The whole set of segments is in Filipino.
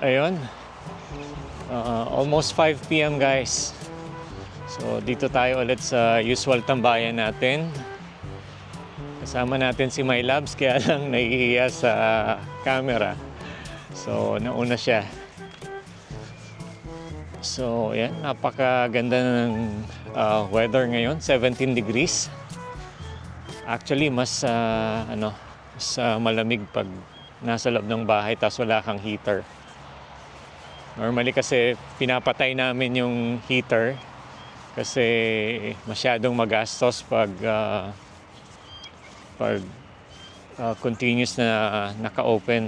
Ayun, almost 5 p.m. guys. So dito tayo ulit sa usual tambayan natin. Kasama natin si My Labs, kaya lang nahihiya sa camera. So nauna siya. So yan, napakaganda ng weather ngayon, 17 degrees. Actually mas malamig pag nasa loob ng bahay tapos wala kang heater. Normally kasi pinapatay namin yung heater kasi masyadong magastos pag continuous na naka-open.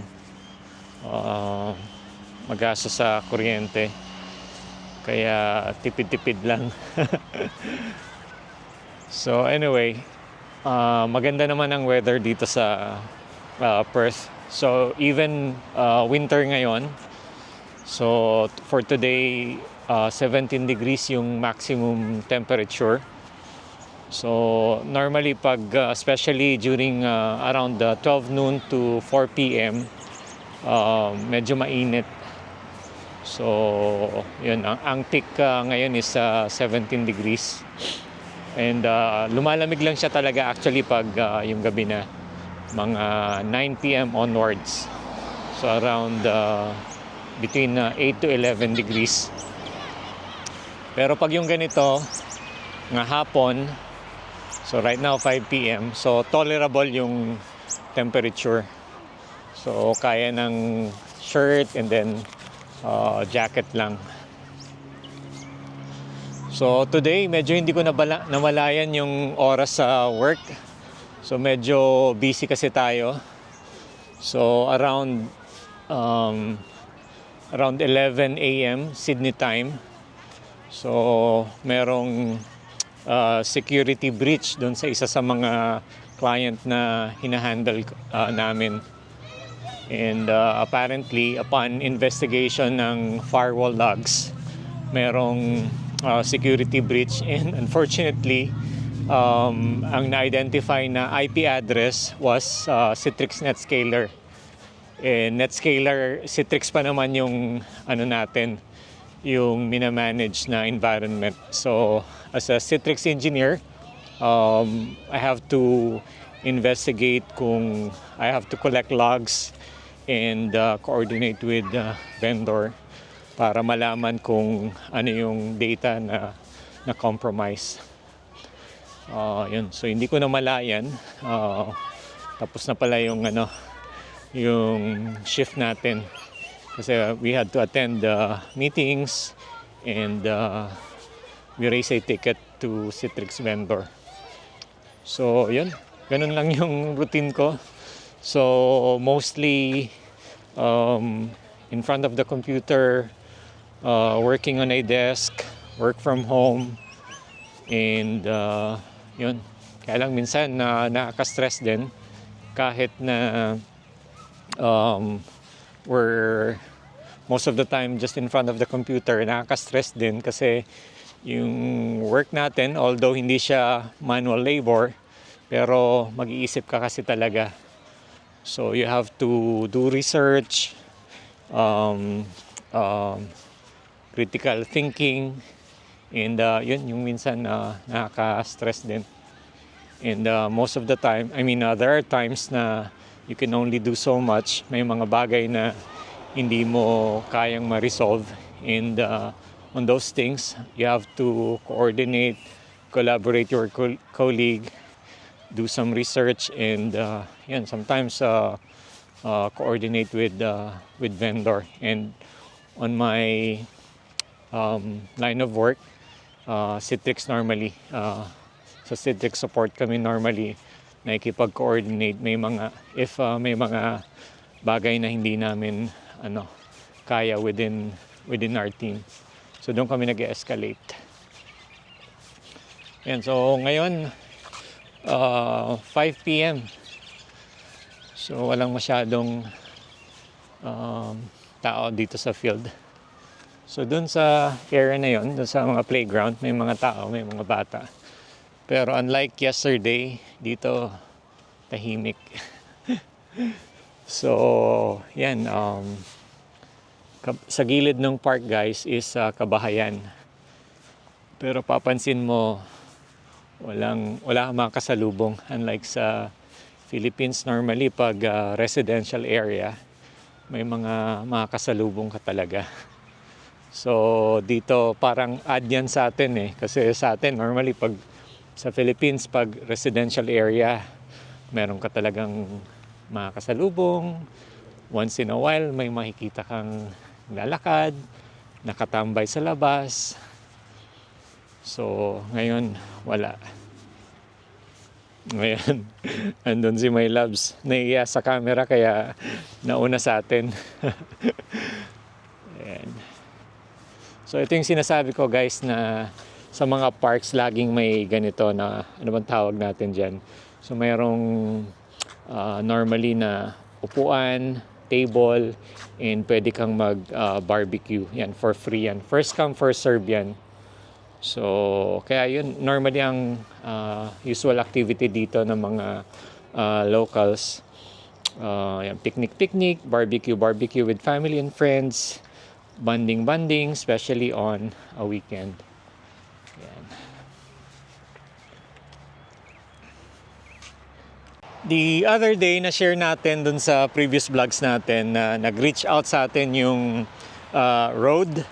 Magastos sa kuryente. Kaya tipid-tipid lang. So anyway, maganda naman ang weather dito sa Perth. So even winter ngayon. So for today, 17 degrees yung maximum temperature. So normally pag especially during around 12 noon to 4 p.m. Medyo mainit. So yun, ang peak ngayon is 17 degrees. And lumalamig lang siya talaga actually pag yung gabi na mga 9 p.m. onwards. So around between 8 to 11 degrees. Pero pag yung ganito nga hapon, so right now 5 p.m. so tolerable yung temperature. So kaya ng shirt and then jacket lang. So today medyo hindi ko namalayan yung oras sa work. So medyo busy kasi tayo. So around 11 a.m. Sydney time. So merong security breach doon sa isa sa mga client na hinahandle namin. And apparently, upon investigation ng firewall logs, merong security breach. And unfortunately, ang na-identify na IP address was Citrix NetScaler. NetScaler, Citrix pa naman yung natin, yung minamanage na environment. So, as a Citrix engineer, I have to investigate kung I have to collect logs and coordinate with the vendor para malaman kung ano yung data na compromise. Yun. So hindi ko na malayan. Tapos na pala yung yung shift natin kasi we had to attend meetings and we raise a ticket to Citrix vendor. So yun, ganun lang yung routine ko. So mostly in front of the computer, working on a desk, work from home, and yun. Kaya lang minsan nakaka-stress din kahit na we're most of the time just in front of the computer. Nakaka-stress din kasi yung work natin, although hindi siya manual labor, pero mag-iisip ka kasi talaga. So you have to do research, critical thinking, and yun yung minsan nakaka-stress din. And most of the time, there are times na you can only do so much. May mga bagay na hindi mo kayang ma-resolve. And on those things, you have to coordinate, collaborate your colleague, do some research, and sometimes coordinate with vendor. And on my line of work, Citrix normally, sa Citrix support kami normally nakikipag-coordinate may mga bagay na hindi namin kaya within our team. So doon kami nag-escalate. Yan, so ngayon 5 p.m. So walang masyadong tao dito sa field. So dun sa area na yon, dun sa mga playground, may mga tao, may mga bata. Pero unlike yesterday, dito tahimik. So yan, Sa gilid ng park guys is kabahayan. Pero papansin mo, wala kang mga kasalubong. Unlike sa Philippines, normally pag residential area, may mga kasalubong ka talaga. So dito parang add yan sa atin eh. Kasi sa atin normally pag sa Philippines, pag residential area, meron ka talagang mga kasalubong. Once in a while, may makikita kang lalakad, nakatambay sa labas. So, ngayon, wala. Ngayon, andun si My Loves. Naiiya sa camera kaya nauna sa atin. Ayan. So, ito yung sinasabi ko guys na sa mga parks laging may ganito na, ano bang tawag natin dyan? So, mayroong normally na upuan, table, and pwede kang mag-barbecue. Yan, for free yan. First come, first serve yan. So, kaya yun, normally ang usual activity dito ng mga locals. Yan, picnic, barbecue with family and friends, bonding, especially on a weekend. Yan. The other day, na-share natin dun sa previous vlogs natin na nag-reach out sa atin yung Rode.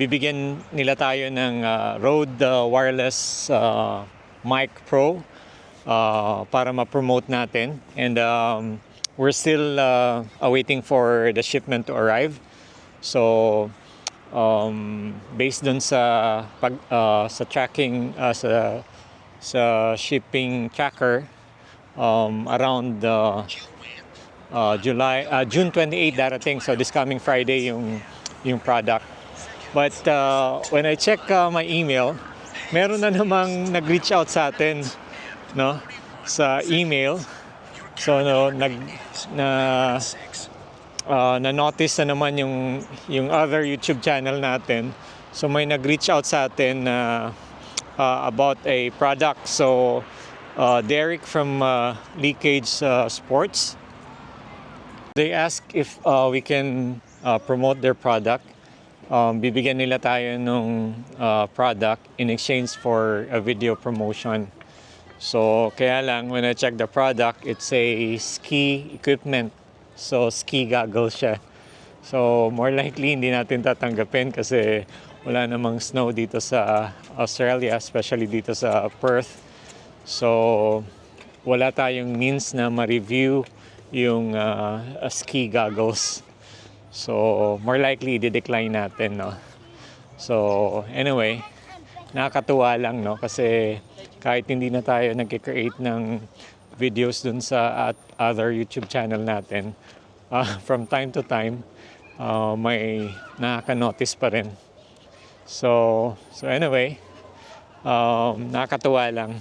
Bibigyan nila tayo ng Rode Wireless Mic Pro para ma-promote natin. And we're still awaiting for the shipment to arrive. So, based dun sa tracking, sa shipping tracker, around June 28 darating, so this coming Friday yung product. But when I check my email, meron na namang nag-reach out sa atin, no, sa email. So na-notice na naman yung other YouTube channel natin. So may nag-reach out sa atin about a product. So Derek from Leakage Sports. They ask if we can promote their product. Bibigyan nila tayo ng product in exchange for a video promotion. So kaya lang, when I check the product, it's a ski equipment. So ski goggles siya. So more likely hindi natin tatanggapin kasi wala namang snow dito sa Australia, especially dito sa Perth. So, wala tayong means na ma-review yung ski goggles. So, more likely, i-decline natin, no? So, anyway, nakakatuwa lang, no? Kasi kahit hindi na tayo nag-create ng videos dun sa other YouTube channel natin, from time to time, may nakaka-notice pa rin. So anyway, nakakatuwa lang.